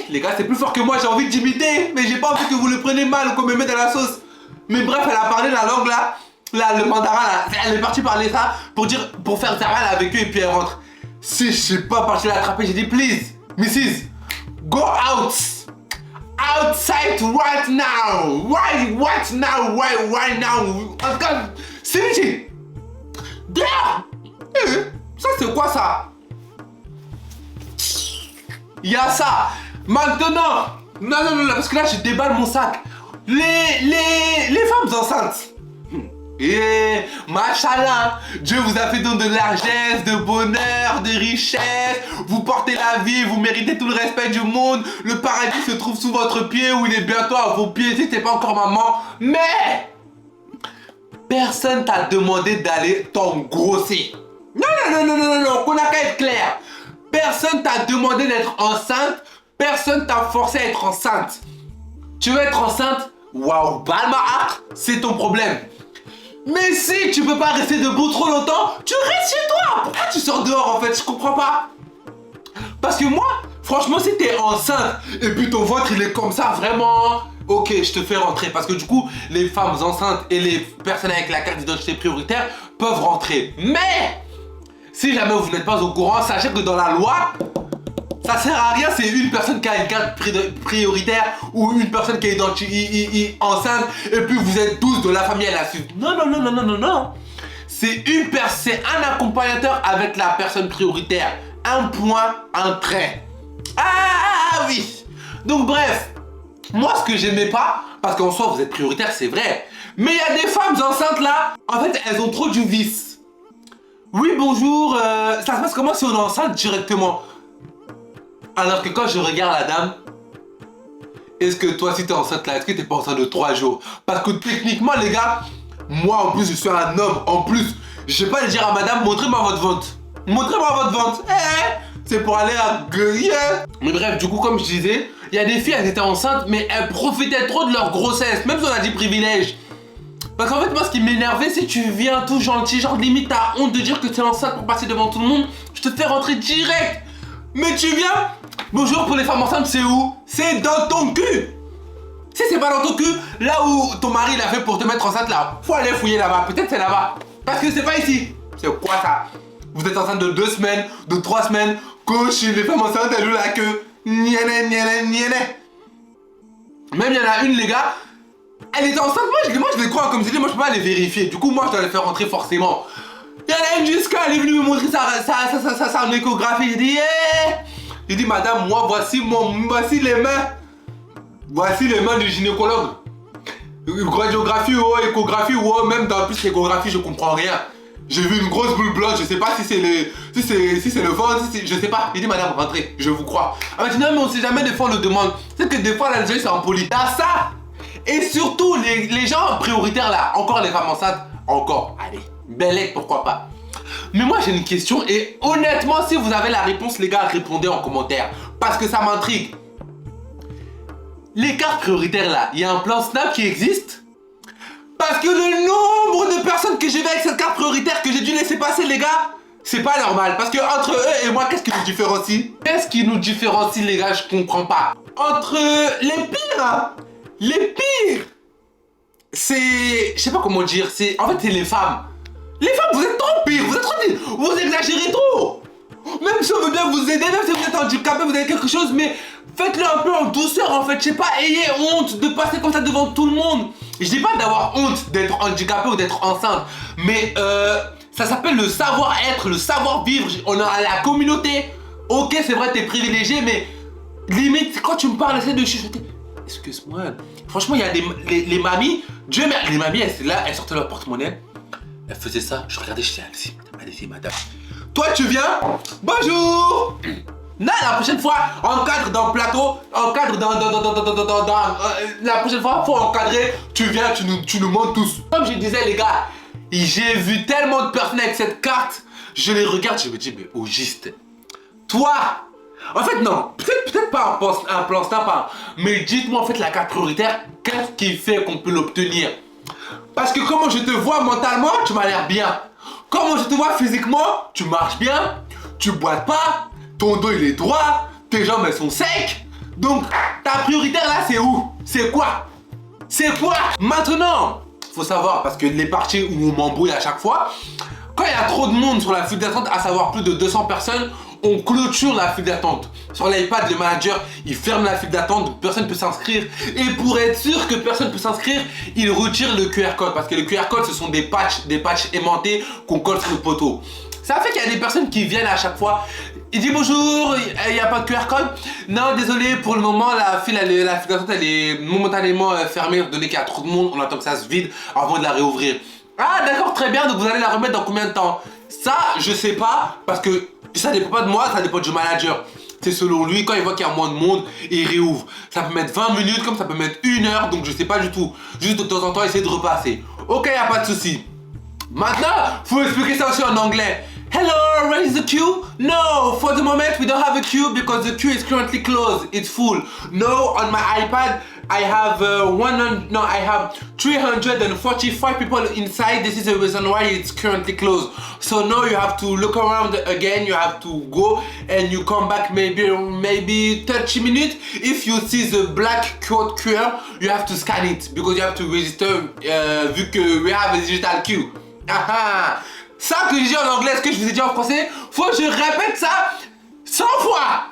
les gars, c'est plus fort que moi, j'ai envie d'imiter, mais j'ai pas envie que vous le preniez mal ou qu'on me mette dans la sauce. Mais bref, elle a parlé la langue là, le mandarin là, elle est partie parler ça pour faire ça avec eux et puis elle rentre. Si je suis pas parti l'attraper, j'ai dit, please, Mrs. Go out! Outside right now! Right now! C'est dehors! Ça c'est quoi ça? Il y a ça! Maintenant! Non, parce que là je déballe mon sac. Les femmes enceintes. Et machallah, Dieu vous a fait don de largesse, de bonheur, de richesse. Vous portez la vie, vous méritez tout le respect du monde. Le paradis se trouve sous votre pied ou il est bientôt à vos pieds si c'est pas encore maman. Mais Personne t'a demandé d'aller t'engrosser. Non, qu'on a qu'à être clair. Personne t'a demandé d'être enceinte. Personne t'a forcé à être enceinte. Tu veux être enceinte? Waouh, Balmahak, c'est ton problème. Mais si tu peux pas rester debout trop longtemps, tu restes chez toi. Pourquoi tu sors dehors en fait? Je comprends pas. Parce que moi, franchement, si t'es enceinte et puis ton ventre il est comme ça, vraiment, ok, je te fais rentrer. Parce que du coup, les femmes enceintes et les personnes avec la carte d'identité prioritaire peuvent rentrer. Mais si jamais vous n'êtes pas au courant, sachez que dans la loi, ça sert à rien, c'est une personne qui a une carte prioritaire ou une personne qui est enceinte et puis vous êtes tous de la famille à la suite. Non. C'est un accompagnateur avec la personne prioritaire. Un point, un trait. Ah oui. Donc bref, moi ce que j'aimais pas, parce qu'en soi vous êtes prioritaire, c'est vrai. Mais il y a des femmes enceintes là, en fait elles ont trop du vice. Oui bonjour, ça se passe comment si on est enceinte directement? Alors que quand je regarde la dame, est-ce que toi si t'es enceinte là, est-ce que t'es pas enceinte de 3 jours? Parce que techniquement les gars, moi en plus je suis un homme, en plus, je vais pas le dire à madame, montrez-moi votre ventre. Montrez-moi votre ventre. C'est pour aller à gueuler. Mais bref, du coup comme je disais, il y a des filles, elles étaient enceintes, mais elles profitaient trop de leur grossesse, même si on a dit privilège. Parce qu'en fait moi ce qui m'énervait, c'est que tu viens tout gentil, genre limite t'as honte de dire que t'es enceinte pour passer devant tout le monde, je te fais rentrer direct. Mais tu viens. Bonjour, pour les femmes enceintes, c'est où? C'est dans ton cul. Si c'est pas dans ton cul, là où ton mari l'a fait pour te mettre enceinte là, faut aller fouiller là-bas, peut-être c'est là-bas. Parce que c'est pas ici. C'est quoi ça? Vous êtes enceinte de 2 semaines, de 3 semaines, coach, les femmes enceintes, elles jouent la queue. Même il y en a une, les gars, elle était enceinte, moi je les crois comme je dis, moi je peux pas les vérifier, du coup moi je dois les faire rentrer forcément. Il y en a une jusqu'à, elle est venue me montrer sa échographie, il dit madame, moi voici les mains. Voici les mains du gynécologue. Radiographie ou échographie ou même dans plus l'échographie je comprends rien. J'ai vu une grosse boule blanche, je sais pas si c'est le ventre, je sais pas. Il dit madame rentrez, je vous crois. Ah mais non mais on sait jamais, des fois on le demande. C'est que des fois là les gens sont impolis. T'as ça. Et surtout les gens prioritaires là, encore les femmes enceintes, encore, allez, Bellec pourquoi pas. Mais moi j'ai une question et honnêtement si vous avez la réponse les gars, répondez en commentaire. Parce que ça m'intrigue. Les cartes prioritaires là, il y a un plan Snap qui existe? Parce que le nombre de personnes que j'ai vu avec cette carte prioritaire que j'ai dû laisser passer les gars, c'est pas normal. Parce que entre eux et moi, qu'est-ce qui nous différencie? Qu'est-ce qui nous différencie les gars? Je comprends pas. Entre les pires, hein, les pires, c'est... Je sais pas comment dire, c'est... En fait c'est les femmes. Les femmes vous êtes trop pires, vous êtes trop pires, vous exagérez trop. Même si on veut bien vous aider, même si vous êtes handicapé, vous avez quelque chose, mais faites-le un peu en douceur en fait, je sais pas, ayez honte de passer comme ça devant tout le monde. Je dis pas d'avoir honte d'être handicapé ou d'être enceinte, mais ça s'appelle le savoir-être, le savoir-vivre, on a la communauté. Ok, c'est vrai, t'es privilégié, mais limite, quand tu me parles, essaie de chuchoter. Excuse-moi, franchement, il y a les mamies, Dieu merci, les mamies, elles sortaient leur porte-monnaie, elles faisaient ça, je regardais, je disais, allez-y, madame. Toi, tu viens, bonjour. Là, la prochaine fois, encadre dans le plateau, encadre la prochaine fois, faut encadrer, tu viens, tu nous montres tous. Comme je disais, les gars, j'ai vu tellement de personnes avec cette carte, je les regarde, je me dis, mais au juste, toi, en fait, non, peut-être pas un plan Snap, mais dites-moi, en fait, la carte prioritaire, qu'est-ce qui fait qu'on peut l'obtenir? Parce que comment je te vois mentalement, tu m'as l'air bien. Comment je te vois physiquement, tu marches bien, tu boites pas, ton dos il est droit, tes jambes elles sont secs. Donc ta prioritaire là c'est où? C'est quoi? C'est quoi? Maintenant, faut savoir parce que les parties où on m'embrouille à chaque fois, quand il y a trop de monde sur la file d'attente, à savoir plus de 200 personnes, on clôture la file d'attente. Sur l'iPad, le manager, il ferme la file d'attente, personne ne peut s'inscrire. Et pour être sûr que personne ne peut s'inscrire, il retire le QR code. Parce que le QR code, ce sont des patchs aimantés qu'on colle sur le poteau. Ça fait qu'il y a des personnes qui viennent à chaque fois. Il dit bonjour, il n'y a pas de QR code. Non, désolé, pour le moment, la file d'attente, elle est momentanément fermée, donné qu'il y a trop de monde. On attend que ça se vide avant de la réouvrir. Ah, d'accord, très bien, donc vous allez la remettre dans combien de temps? Ça, je sais pas, parce que ça dépend pas de moi, ça dépend du manager. C'est selon lui, quand il voit qu'il y a moins de monde, il réouvre. Ça peut mettre 20 minutes, comme ça peut mettre 1 heure, donc je sais pas du tout. Juste de temps en temps, essayer de repasser. Ok, y a pas de souci. Maintenant, faut expliquer ça aussi en anglais. Hello, where is the queue? No, for the moment we don't have a queue because the queue is currently closed. It's full. No, on my iPad I have 345 people inside. This is the reason why it's currently closed. So now you have to look around again. You have to go and you come back maybe 30 minutes. If you see the black code QR, you have to scan it because you have to register vu que we have a digital queue. Ça que j'ai dit en anglais, ce que je vous ai dit en français, faut que je répète ça 100 fois.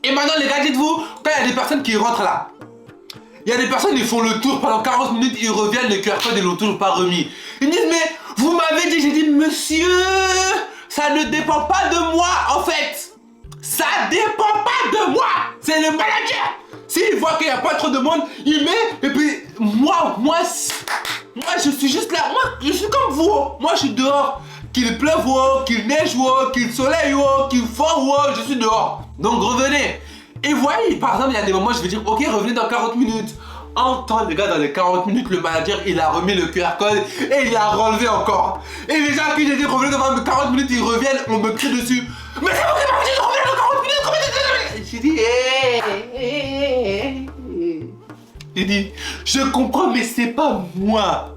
Et maintenant les gars, dites-vous, quand il y a des personnes qui rentrent là, il y a des personnes qui font le tour pendant 40 minutes, ils reviennent, le QR code ils l'ont toujours pas remis. Ils me disent mais vous m'avez dit, j'ai dit monsieur, ça ne dépend pas de moi en fait. Ça dépend pas de moi, c'est le manager. S'il voit qu'il n'y a pas trop de monde, il met et puis moi je suis juste là, moi je suis comme vous, moi je suis dehors. Qu'il pleuve, qu'il neige, qu'il soleil, qu'il fasse, je suis dehors. Donc revenez. Et voyez, par exemple, il y a des moments, je vais dire, ok, revenez dans 40 minutes. En temps, les gars, dans les 40 minutes, le manager, il a remis le QR code et il l'a relevé encore. Et les gens qui j'ai dit, revenez dans 40 minutes, ils reviennent, on me crie dessus. Mais c'est vous qui m'avez dit de revenir dans 40 minutes, j'ai dit, j'ai dit, je comprends, mais c'est pas moi.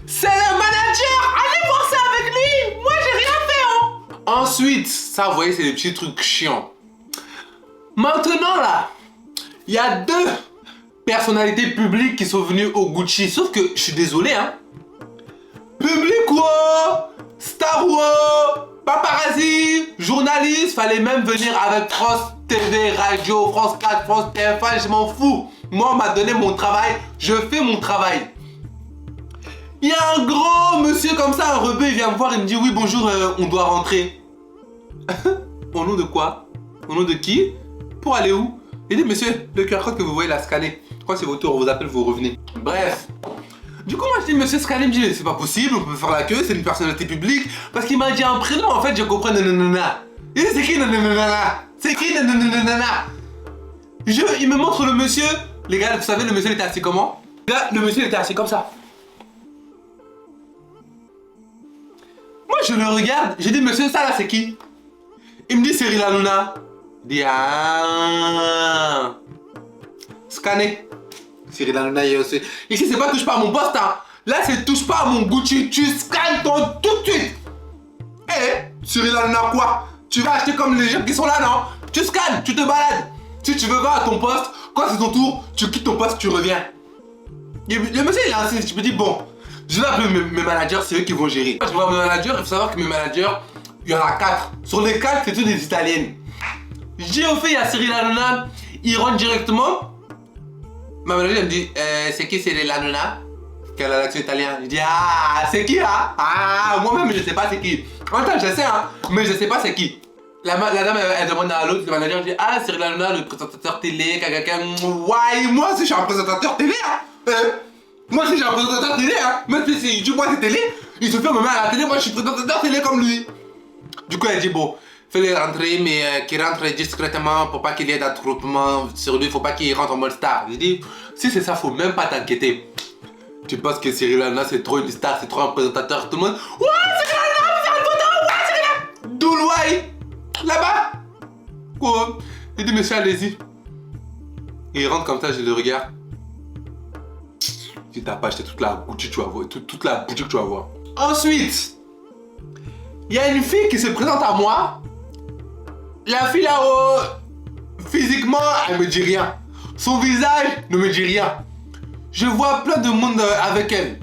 C'est le manager. Allez voir ça avec lui. Moi, j'ai rien fait, hein. Ensuite, ça, vous voyez, c'est des petits trucs chiants. Maintenant, là, il y a deux personnalités publiques qui sont venues au Gucci. Sauf que, je suis désolé, hein. Public, Star Wars, paparazzi, journaliste, fallait même venir avec France TV, Radio, France 4, France TF1, je m'en fous. Moi, on m'a donné mon travail, je fais mon travail. Il y a un grand monsieur comme ça, un rebeu, il vient me voir et me dit oui bonjour, on doit rentrer. Au nom de quoi? Au nom de qui? Pour aller où? Il dit monsieur, le QR code que vous voyez là, scanner. Quand c'est votre tour, on vous appelle, vous revenez. Bref. Du coup moi je dis monsieur scanner, il me dit c'est pas possible, on peut faire la queue, c'est une personnalité publique. Parce qu'il m'a dit un prénom, en fait je comprends nanana. Il dit c'est qui nanana? C'est qui nanana? Il me montre le monsieur. Les gars, vous savez le monsieur il était assis comment? Là, le monsieur il était assis comme ça. Moi je le regarde, j'ai dit monsieur ça là c'est qui? Il me dit Cyril Hanouna. Il dit ah. Scanner. Cyril Hanouna aussi. Ici c'est pas touche pas à mon poste hein. Là c'est touche pas à mon Gucci, tu scannes ton tout de suite. Eh Cyril Hanouna quoi? Tu vas acheter comme les gens qui sont là non? Tu scannes, tu te balades. Si tu veux voir à ton poste, quand c'est ton tour, tu quittes ton poste, tu reviens. Et le monsieur il est assis, je me dis bon. Je vais appeler mes managers, c'est eux qui vont gérer. Je vois mes managers, il faut savoir que mes managers, il y en a 4. Sur les 4, c'est toutes des italiennes. J'ai au fait, il y a Cyril Hanouna, il rentre directement. Ma manager elle me dit, c'est qui Cyril Hanouna? Quelle a l'accent italien? Je dis, ah, c'est qui hein? Ah, moi-même je sais pas c'est qui. En même temps, je sais hein, mais je sais pas c'est qui. La dame elle demande à l'autre, le manager dit, ah, Cyril Hanouna, le présentateur télé, ouais, moi aussi je suis un présentateur télé hein. Moi si j'ai un présentateur télé hein, même si tu vois c'est télé, il se fait me mettre à la télé, moi je suis présentateur télé comme lui. Du coup elle dit bon, fais-les rentrer mais qu'il rentre discrètement pour pas qu'il y ait d'attroupement sur lui, faut pas qu'il rentre en mode star. Je dis, si c'est ça, faut même pas t'inquiéter. Tu penses que Cyril Hanouna c'est trop une star, c'est trop un présentateur, tout le monde. Ouais Cyril Hanouna, c'est une photo, ouais Cyril Hanouna. Doulouaï, là-bas. Quoi? Il dit monsieur allez-y. Il rentre comme ça, je le regarde. Si t'as pas acheté toute la boutique, tu vas voir. Toute la boutique, tu vas voir. Ensuite, il y a une fille qui se présente à moi. La fille là-haut, physiquement, elle me dit rien. Son visage ne me dit rien. Je vois plein de monde avec elle.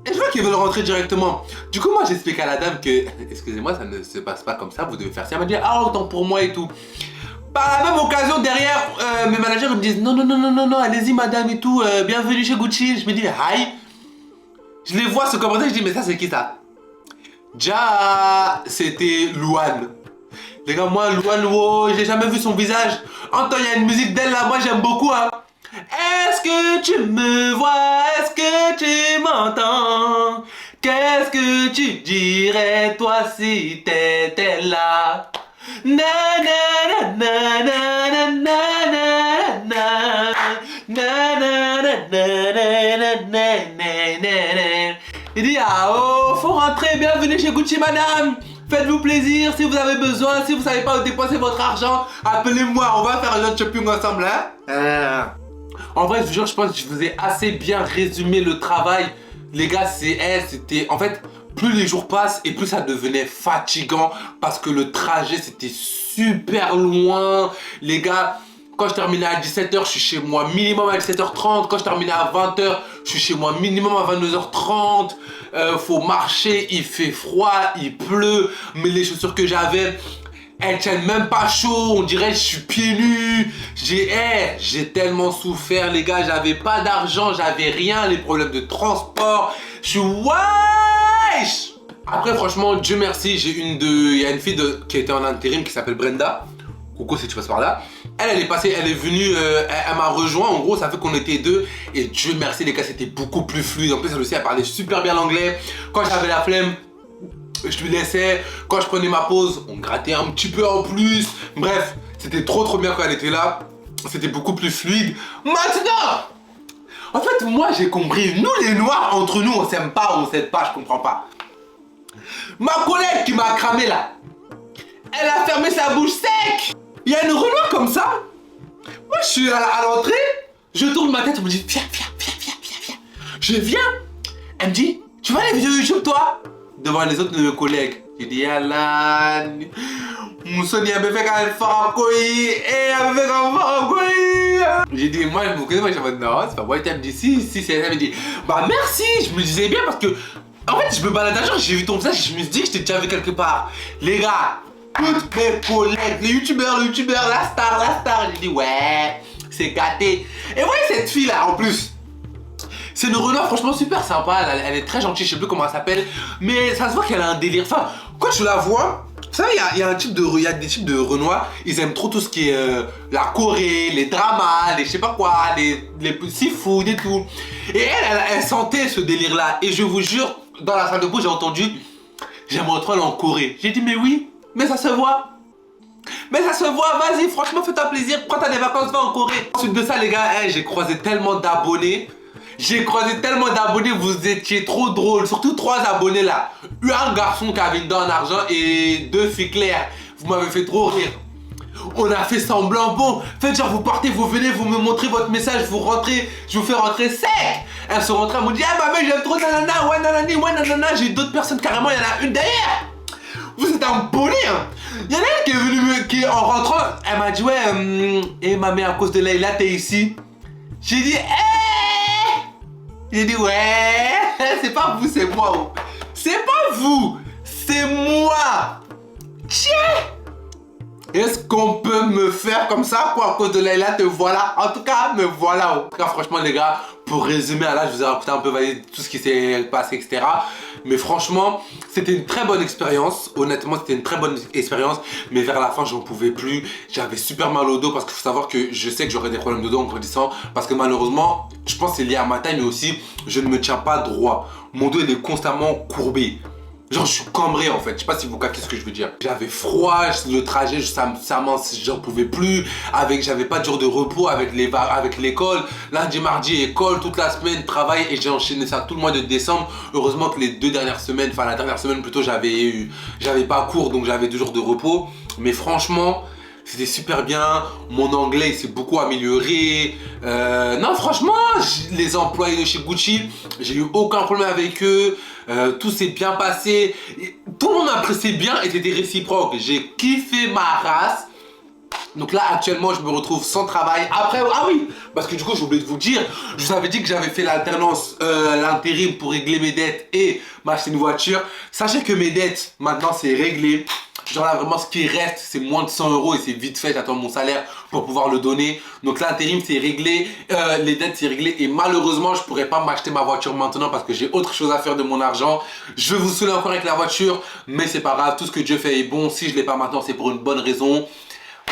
Et je vois qu'ils veulent rentrer directement. Du coup, moi, j'explique à la dame que, excusez-moi, ça ne se passe pas comme ça, vous devez faire ça. Elle m'a dit, ah, autant pour moi et tout. Par la même occasion, derrière, mes managers ils me disent non, allez-y madame et tout, bienvenue chez Gucci. Je me dis, hi. Je les vois se commenter, je dis, mais ça c'est qui ça? Déjà, c'était Louane. Les gars, moi, Louane, wow, j'ai jamais vu son visage. En temps, il y a une musique d'elle là, moi j'aime beaucoup. Hein. Est-ce que tu me vois? Est-ce que tu m'entends? Qu'est-ce que tu dirais toi si t'étais là? Na na na na na na na na na na na na na na na. Il dit, ah oh, faut rentrer, bienvenue chez Gucci madame. Faites-vous plaisir, si vous avez besoin, si vous savez pas où dépenser votre argent, appelez-moi, on va faire un autre shopping ensemble, hein. En vrai, je vous jure, je pense que je vous ai assez bien résumé le travail. Les gars, c'était... En fait, plus les jours passent et plus ça devenait fatigant parce que le trajet, c'était super loin. Les gars, quand je terminais à 17h, je suis chez moi minimum à 17h30. Quand je terminais à 20h, je suis chez moi minimum à 22h30. Faut marcher, il fait froid, il pleut. Mais les chaussures que j'avais... elles tiennent même pas chaud, on dirait que je suis pieds nus. J'ai tellement souffert les gars, j'avais pas d'argent, j'avais rien, les problèmes de transport. Je suis wesh. Après franchement, Dieu merci, il y a une fille qui était en intérim qui s'appelle Brenda. Coucou si tu passes par là. Elle est passée, elle est venue, elle m'a rejoint, en gros ça fait qu'on était deux. Et Dieu merci les gars, c'était beaucoup plus fluide. En plus elle aussi, elle parlait super bien l'anglais. Quand j'avais la flemme, je lui laissais, quand je prenais ma pause, on grattait un petit peu en plus. Bref, c'était trop bien quand elle était là. C'était beaucoup plus fluide. Maintenant, en fait, moi j'ai compris. Nous les noirs, entre nous, on s'aime pas, on s'aide pas, je comprends pas. Ma collègue qui m'a cramé là, elle a fermé sa bouche sec. Il y a une Renoir comme ça. Moi je suis à l'entrée, je tourne ma tête, on me dit viens. Je viens. Elle me dit, tu vas les vidéos YouTube toi? Devant les autres collègues. J'ai dit, Alan, Moussoni avait fait quand même Farakoui, et avait fait quand même Farakoui. J'ai dit, moi, je me connais, moi, j'ai dit, non, c'est pas moi. Elle me dit, si, c'est elle. Elle me dit, bah merci. Je me disais bien parce que, en fait, je me balade un jour, j'ai vu ton visage, je me suis dit que je t'ai déjà vu quelque part. Les gars, toutes mes collègues, les youtubeurs, la star. J'ai dit, ouais, c'est gâté. Et voyez cette fille là, en plus. C'est une Renoir franchement super sympa, elle est très gentille, je sais plus comment elle s'appelle, mais ça se voit qu'elle a un délire. Enfin, quand tu la vois, vous savez, il y a des types de Renois, ils aiment trop tout ce qui est la Corée, les dramas, les je sais pas quoi, les seafood et tout. Et elle sentait ce délire là, et je vous jure, dans la salle de cours, j'ai entendu, j'aimerais trop aller en Corée. J'ai dit, mais oui, mais ça se voit. Mais ça se voit, vas-y, franchement, fais-toi plaisir, prends ta des vacances, va en Corée. Ensuite de ça, les gars, j'ai croisé tellement d'abonnés. Vous étiez trop drôles, surtout 3 abonnés là. Un garçon qui avait une dent en argent et 2 filles claires. Vous m'avez fait trop rire. On a fait semblant, bon, faites genre vous partez, vous venez, vous me montrez votre message, vous rentrez, je vous fais rentrer sec. Elles sont rentrées, elles m'ont dit, ah bah mais j'aime trop nanana, ouais nanani, ouais nanana. J'ai d'autres personnes carrément, il y en a une derrière. Vous êtes un poli hein. Il y en a une qui est venue, en rentrant, elle m'a dit, ouais, et ma mère à cause de Leïla, t'es ici. J'ai dit, j'ai dit ouais, c'est pas vous, c'est moi. C'est pas vous, c'est moi. Tiens. Est-ce qu'on peut me faire comme ça quoi à cause de Leïla, te voilà. En tout cas, me voilà. En tout cas, franchement les gars, pour résumer, là je vous ai raconté un peu tout ce qui s'est passé, etc. Mais franchement, c'était une très bonne expérience. Honnêtement, c'était une très bonne expérience. Mais vers la fin, j'en pouvais plus. J'avais super mal au dos parce qu'il faut savoir que je sais que j'aurais des problèmes de dos en grandissant. Parce que malheureusement, je pense que c'est lié à ma taille, mais aussi, je ne me tiens pas droit. Mon dos, il est constamment courbé. Genre je suis cambré en fait, je sais pas si vous captez ce que je veux dire. J'avais froid, le trajet, j'en pouvais plus. J'avais pas de jour de repos avec l'école. Lundi, mardi, école, toute la semaine, travail. Et j'ai enchaîné ça tout le mois de décembre. Heureusement que les 2 dernières semaines, enfin la dernière semaine plutôt, j'avais pas cours, donc j'avais 2 jours de repos. Mais franchement, c'était super bien, mon anglais s'est beaucoup amélioré. Non franchement, les employés de chez Gucci, j'ai eu aucun problème avec eux. Tout s'est bien passé. Tout le monde appréciait bien et c'était réciproque. J'ai kiffé ma race. Donc là actuellement je me retrouve sans travail. Après, ah oui, parce que du coup j'ai oublié de vous dire, je vous avais dit que j'avais fait l'alternance, l'intérim pour régler mes dettes et m'acheter une voiture. Sachez que mes dettes maintenant c'est réglé. Genre là vraiment ce qui reste c'est moins de 100 € et c'est vite fait, j'attends mon salaire pour pouvoir le donner. Donc l'intérim c'est réglé, les dettes c'est réglé et malheureusement je pourrais pas m'acheter ma voiture maintenant parce que j'ai autre chose à faire de mon argent. Je vais vous saouler encore avec la voiture mais c'est pas grave, tout ce que Dieu fait est bon, si je l'ai pas maintenant c'est pour une bonne raison.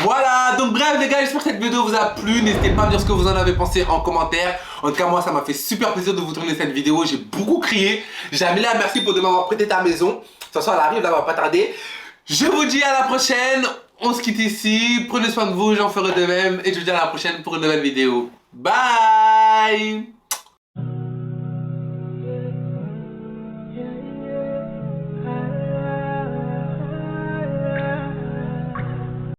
Voilà, donc bref les gars, j'espère que cette vidéo vous a plu. N'hésitez pas à me dire ce que vous en avez pensé en commentaire. En tout cas moi ça m'a fait super plaisir de vous tourner cette vidéo. J'ai beaucoup crié. Jamila, merci pour de m'avoir prêté ta maison. De toute façon elle arrive, là, elle va pas tarder. Je vous dis à la prochaine. On se quitte ici. Prenez soin de vous, j'en ferai de même. Et je vous dis à la prochaine pour une nouvelle vidéo. Bye.